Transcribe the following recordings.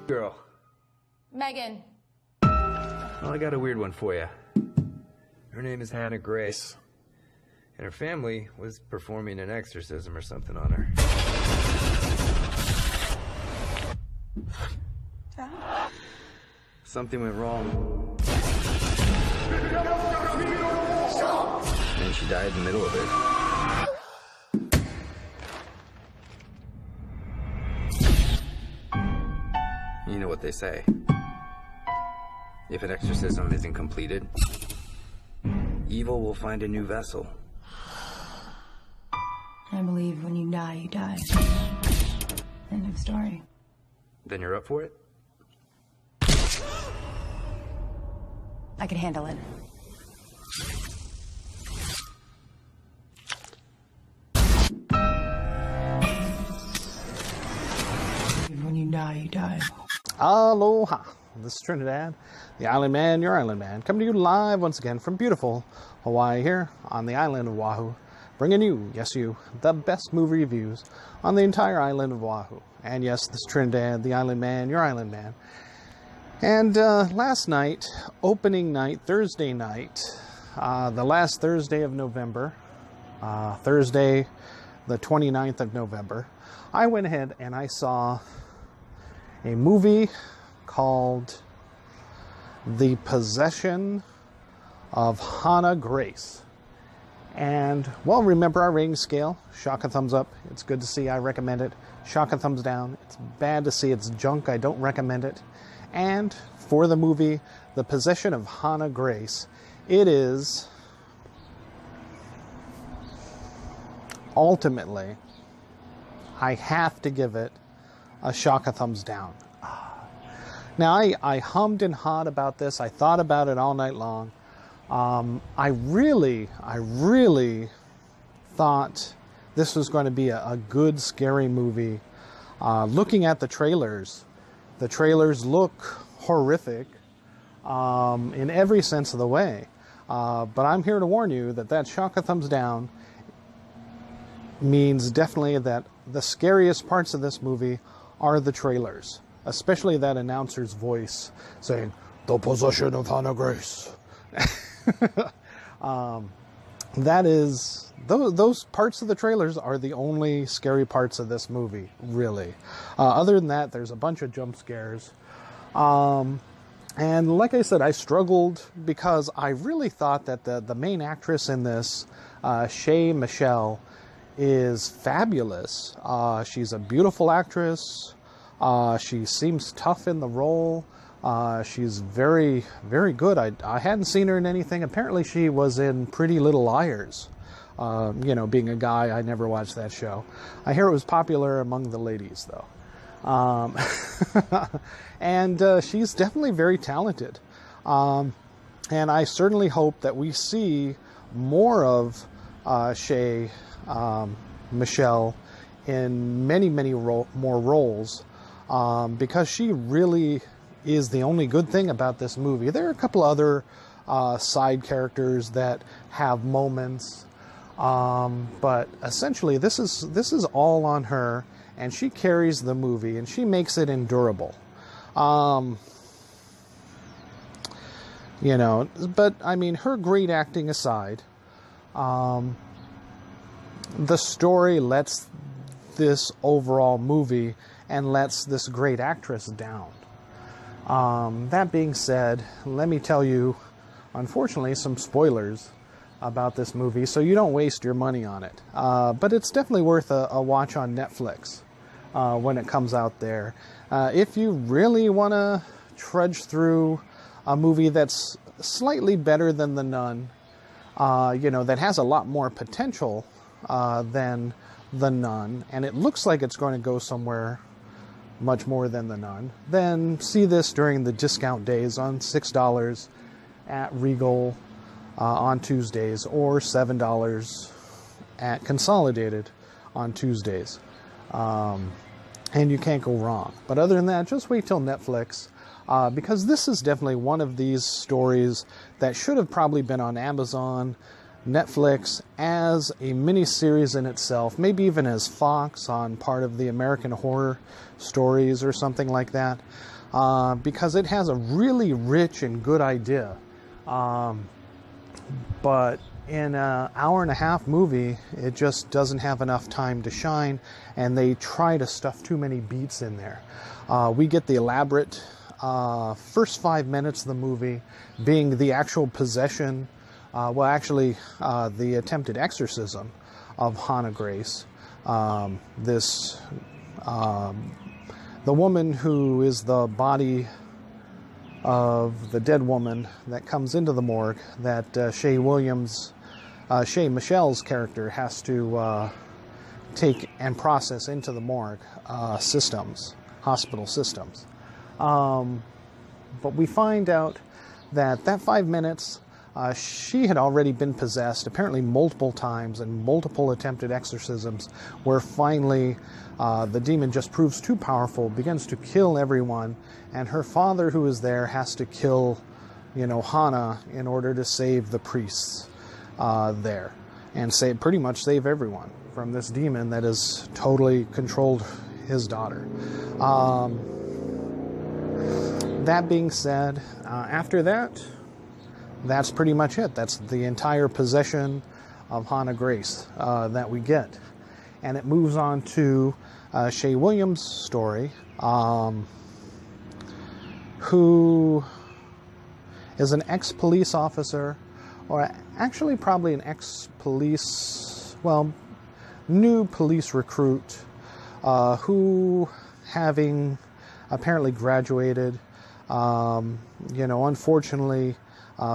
Girl. Megan. Well, I got a weird one for you. Her name is Hannah Grace. And her family was performing an exorcism or something on her. Something went wrong. And she died in the middle of it. You know what they say. If an exorcism isn't completed, evil will find a new vessel. I believe when you die, you die. End of story. Then you're up for it? I can handle it. When you die, you die. Aloha. This is Trinidad, the Island Man, your Island Man, coming to you live once again from beautiful Hawaii here on the island of Oahu, bringing you, yes you, the best movie reviews on the entire island of Oahu. And yes, this is Trinidad, the Island Man, your Island Man. And last night, opening night, Thursday night, the last Thursday of November, Thursday the 29th of November, I went ahead and I saw a movie called The Possession of Hannah Grace. And, well, remember our rating scale. Shock a thumbs up. It's good to see. I recommend it. Shock a thumbs down. It's bad to see. It's junk. I don't recommend it. And for the movie The Possession of Hannah Grace, it is ultimately, I have to give it a shock a thumbs down. Now, I hummed and hawed about this. I thought about it all night long. I really thought this was going to be a good, scary movie. Looking at the trailers look horrific in every sense of the way. But I'm here to warn you that shock a thumbs down means definitely that the scariest parts of this movie are the trailers. Especially that announcer's voice saying, "The Possession of Hannah Grace." Those parts of the trailers are the only scary parts of this movie, really. Other than that, there's a bunch of jump scares. And like I said, I struggled because I really thought that the main actress in this, Shay Michelle, is fabulous. She's a beautiful actress. She seems tough in the role. She's very, very good. I hadn't seen her in anything. Apparently she was in Pretty Little Liars. Being a guy, I never watched that show. I hear it was popular among the ladies, though. And she's definitely very talented. And I certainly hope that we see more of Shay Michelle in many, many more roles. Because she really is the only good thing about this movie. There are a couple other side characters that have moments, but essentially this is all on her, and she carries the movie and she makes it endurable. But I mean, her great acting aside, the story lets this overall movie and lets this great actress down. That being said, let me tell you, unfortunately, some spoilers about this movie, so you don't waste your money on it. But it's definitely worth a watch on Netflix when it comes out there. If you really want to trudge through a movie that's slightly better than The Nun, that has a lot more potential than The Nun, and it looks like it's going to go somewhere much more than The Nun, then see this during the discount days on $6 at Regal on Tuesdays, or $7 at Consolidated on Tuesdays. And you can't go wrong. But other than that, just wait till Netflix, because this is definitely one of these stories that should have probably been on Amazon, Netflix, as a mini-series in itself, maybe even as Fox on part of the American Horror Stories or something like that. because it has a really rich and good idea. But in an hour and a half movie, it just doesn't have enough time to shine, and they try to stuff too many beats in there. We get the elaborate first 5 minutes of the movie being the actual possession, the attempted exorcism of Hannah Grace. The woman who is the body of the dead woman that comes into the morgue that Shay Michelle's character has to take and process into the morgue hospital systems. But we find out that 5 minutes, she had already been possessed, apparently multiple times, and multiple attempted exorcisms, where finally the demon just proves too powerful, begins to kill everyone, and her father, who is there, has to kill, Hannah in order to save the priests there, and pretty much save everyone from this demon that has totally controlled his daughter. That being said, after that, that's pretty much it. That's the entire possession of Hannah Grace that we get. And it moves on to Shay Williams' story, who is an ex-police officer, or actually probably an new police recruit, who, having apparently graduated, unfortunately,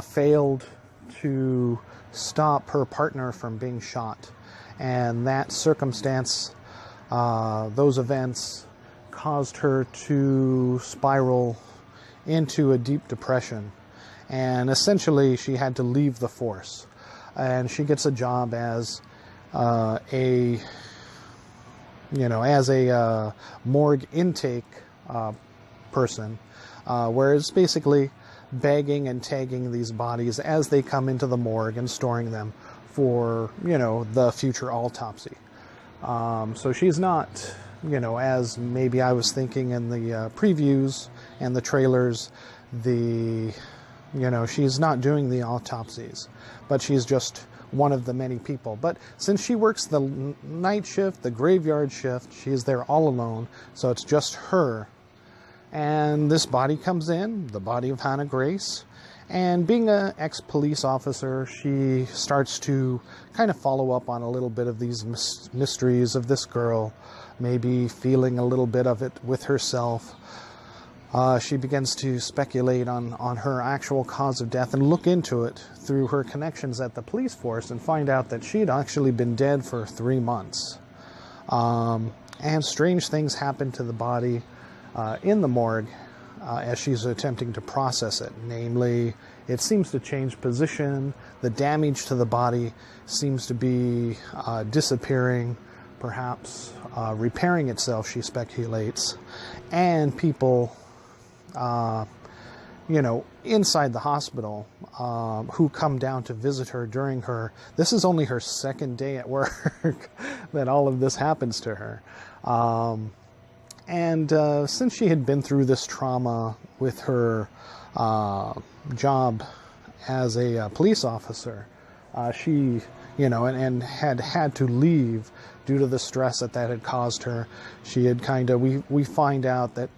failed to stop her partner from being shot. And that circumstance, those events, caused her to spiral into a deep depression. And essentially, she had to leave the force. And she gets a job as a morgue intake person, where it's basically bagging and tagging these bodies as they come into the morgue and storing them for, the future autopsy. So she's not, as maybe I was thinking in the previews and the trailers, she's not doing the autopsies, but she's just one of the many people. But since she works the night shift, the graveyard shift, she's there all alone, so it's just her. And this body comes in, the body of Hannah Grace, and being an ex-police officer, she starts to kind of follow up on a little bit of these mysteries of this girl, maybe feeling a little bit of it with herself. She begins to speculate on her actual cause of death and look into it through her connections at the police force and find out that she'd actually been dead for 3 months. And strange things happen to the body in the morgue as she's attempting to process it. Namely, it seems to change position, the damage to the body seems to be disappearing, perhaps repairing itself, she speculates, and people inside the hospital who come down to visit her during this is only her second day at work that all of this happens to her. And since she had been through this trauma with her job as a police officer, she, and had to leave due to the stress that had caused her. She had we find out that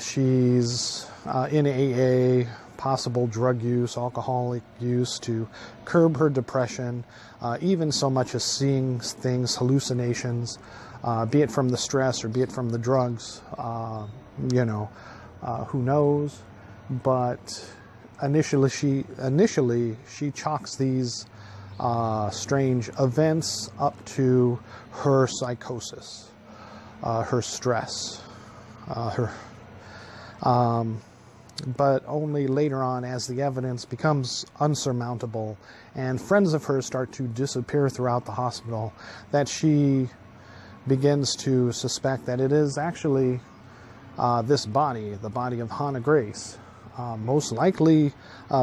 she's in AA, possible drug use, alcoholic use to curb her depression, even so much as seeing things, hallucinations, be it from the stress or be it from the drugs, who knows. But initially she chalks these strange events up to her psychosis, her stress, but only later on, as the evidence becomes unsurmountable and friends of hers start to disappear throughout the hospital, that she begins to suspect that it is actually this body, the body of Hannah Grace, most likely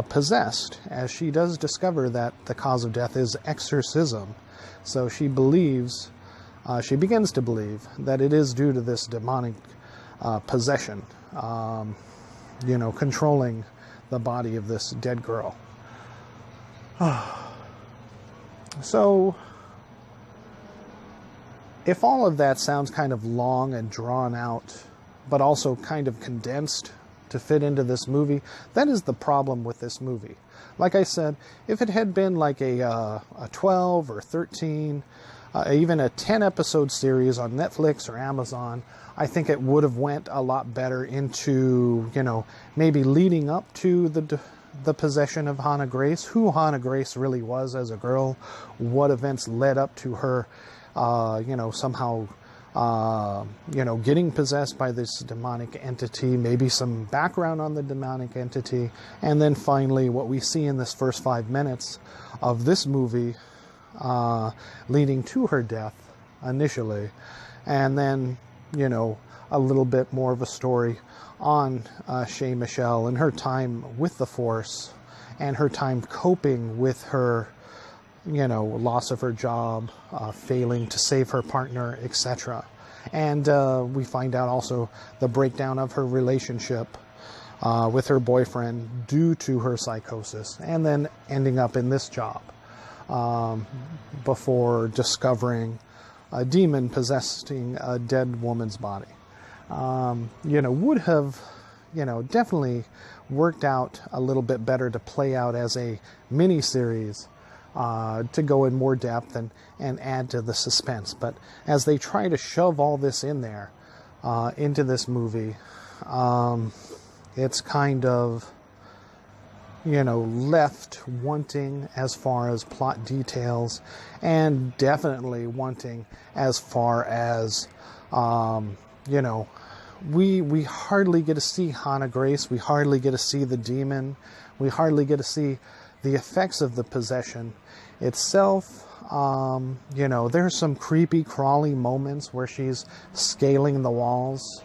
possessed, as she does discover that the cause of death is exorcism. So she begins to believe that it is due to this demonic possession, controlling the body of this dead girl. So, if all of that sounds kind of long and drawn out, but also kind of condensed to fit into this movie, that is the problem with this movie. Like I said, if it had been like a 12 or 13, even a 10 episode series on Netflix or Amazon, I think it would have went a lot better into, maybe leading up to the possession of Hannah Grace, who Hannah Grace really was as a girl, what events led up to her, somehow, getting possessed by this demonic entity, maybe some background on the demonic entity, and then finally what we see in this first 5 minutes of this movie, leading to her death initially, and then, a little bit more of a story on Shay Michelle and her time with the Force and her time coping with her, loss of her job, failing to save her partner, etc. And we find out also the breakdown of her relationship with her boyfriend due to her psychosis, and then ending up in this job before discovering a demon possessing a dead woman's body. Would have, definitely worked out a little bit better to play out as a mini-series, to go in more depth and add to the suspense. But as they try to shove all this in there, into this movie, it's kind of, left wanting as far as plot details, and definitely wanting as far as, we hardly get to see Hannah Grace, we hardly get to see the demon, we hardly get to see the effects of the possession itself. There's some creepy, crawly moments where she's scaling the walls,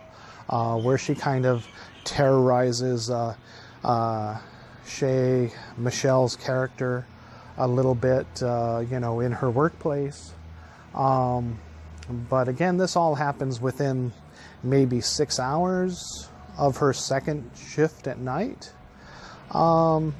where she kind of terrorizes Shay Michelle's character a little bit, in her workplace. But again, this all happens within maybe 6 hours of her second shift at night. So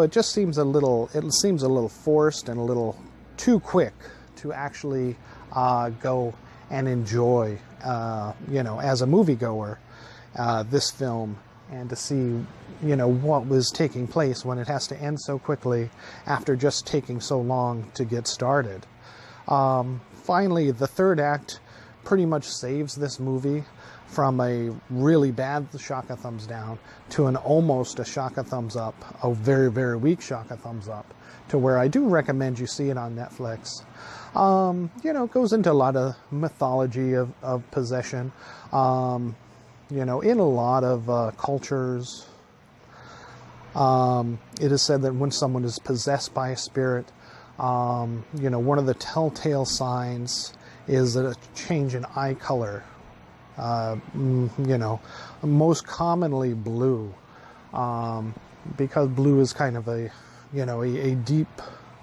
it just seems a little forced and a little too quick to actually go and enjoy, as a moviegoer, this film, and to see, what was taking place when it has to end so quickly after just taking so long to get started. Finally, the third act pretty much saves this movie from a really bad shock a thumbs down to an almost a shock a thumbs up, a very, very weak shock a thumbs up, to where I do recommend you see it on Netflix. It goes into a lot of mythology of possession. In a lot of cultures, it is said that when someone is possessed by a spirit, one of the telltale signs is a change in eye color. Most commonly blue, because blue is kind of a deep,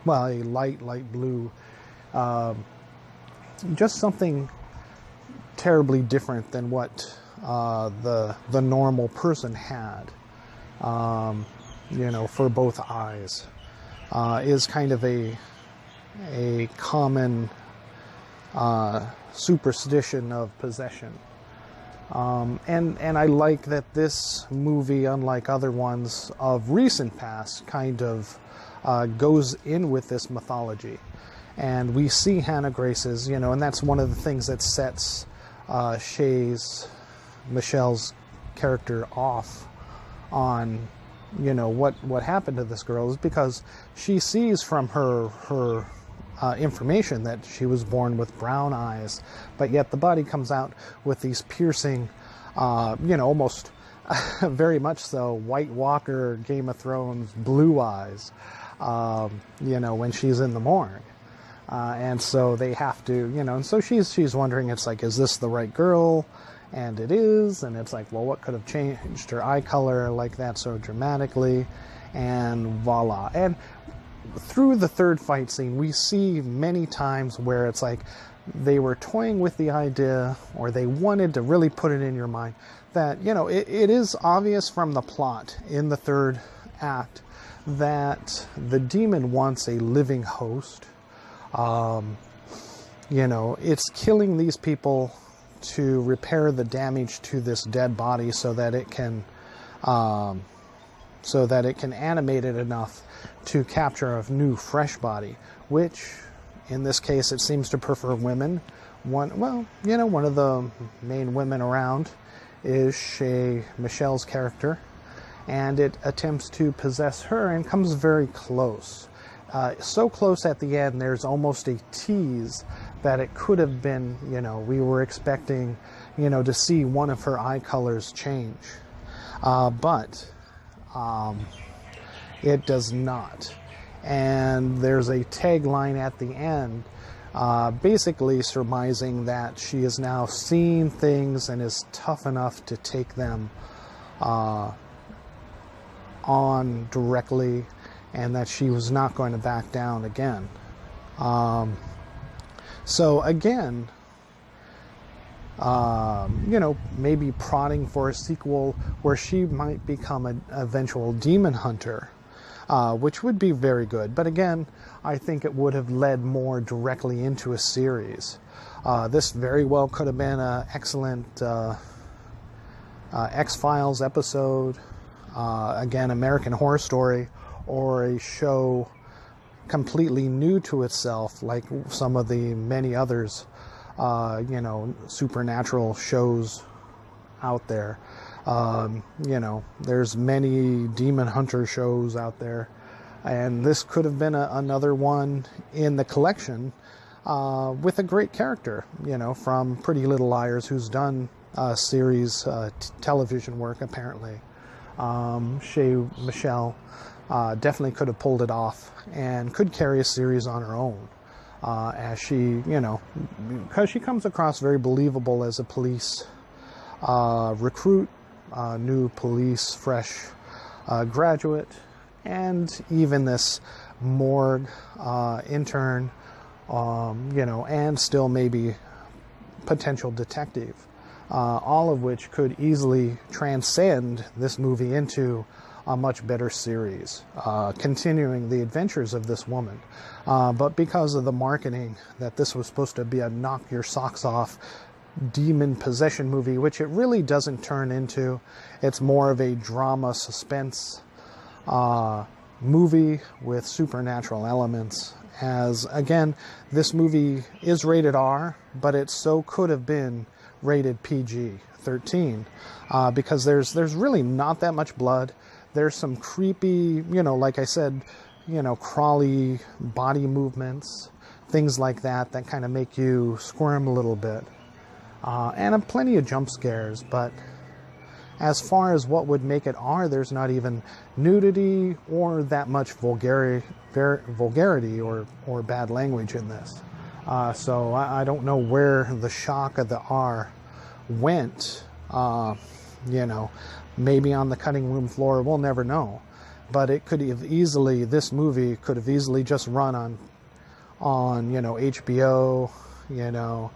a light blue, just something terribly different than what the normal person had, for both eyes, is kind of a common superstition of possession. And I like that this movie, unlike other ones of recent past, kind of goes in with this mythology. And we see Hannah Grace's, and that's one of the things that sets Michelle's character off on, what happened to this girl, is because she sees from her information that she was born with brown eyes, but yet the body comes out with these piercing, almost very much so White Walker, Game of Thrones blue eyes, when she's in the morgue. And so they have to, and so she's wondering, it's like, is this the right girl? And it is, and it's like, well, what could have changed her eye color like that so dramatically? And voila. And through the third fight scene, we see many times where it's like they were toying with the idea, or they wanted to really put it in your mind, that, you know, it is obvious from the plot in the third act that the demon wants a living host. You know, it's killing these people to repair the damage to this dead body so that it can animate it enough to capture a new, fresh body, which, in this case, it seems to prefer women. One of the main women around is Shay Michelle's character, and it attempts to possess her and comes very close. So close at the end, there's almost a tease that it could have been, you know, we were expecting, you know, to see one of her eye colors change. But it does not. And there's a tagline at the end, basically surmising that she is now seeing things and is tough enough to take them on directly, and that she was not going to back down again. So again, you know, maybe prodding for a sequel where she might become an eventual demon hunter, which would be very good. But again, I think it would have led more directly into a series. This very well could have been an excellent X-Files episode, again, American Horror Story, or a show completely new to itself, like some of the many others, you know, supernatural shows out there. You know, there's many demon hunter shows out there, and this could have been another one in the collection, with a great character, you know, from Pretty Little Liars, who's done series television work apparently. Shay Michelle definitely could have pulled it off and could carry a series on her own, as she, you know, because she comes across very believable as a police recruit, new police, fresh graduate, and even this morgue intern, you know, and still maybe potential detective, all of which could easily transcend this movie into a much better series, continuing the adventures of this woman. But because of the marketing that this was supposed to be a knock your socks off demon possession movie, which it really doesn't turn into, it's more of a drama suspense movie with supernatural elements. As again, this movie is rated R, but it so could have been rated PG-13, because there's really not that much blood. There's some creepy, you know, like I said, you know, crawly body movements, things like that kind of make you squirm a little bit. And plenty of jump scares, but as far as what would make it R, there's not even nudity or that much vulgarity or bad language in this. So I don't know where the shock of the R went. You know, maybe on the cutting room floor, we'll never know. But it could have easily, this movie could have easily just run on you know, HBO, you know,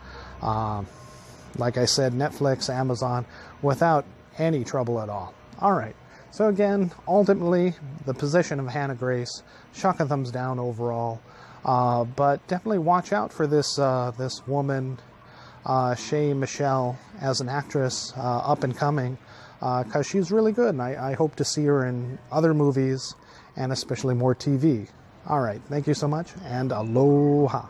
like I said, Netflix, Amazon, without any trouble at all. All right. So again, ultimately, the position of Hannah Grace, shock and thumbs down overall. But definitely watch out for this this woman, Shay Michelle, as an actress, up and coming, because she's really good, and I hope to see her in other movies, and especially more TV. All right, thank you so much, and aloha.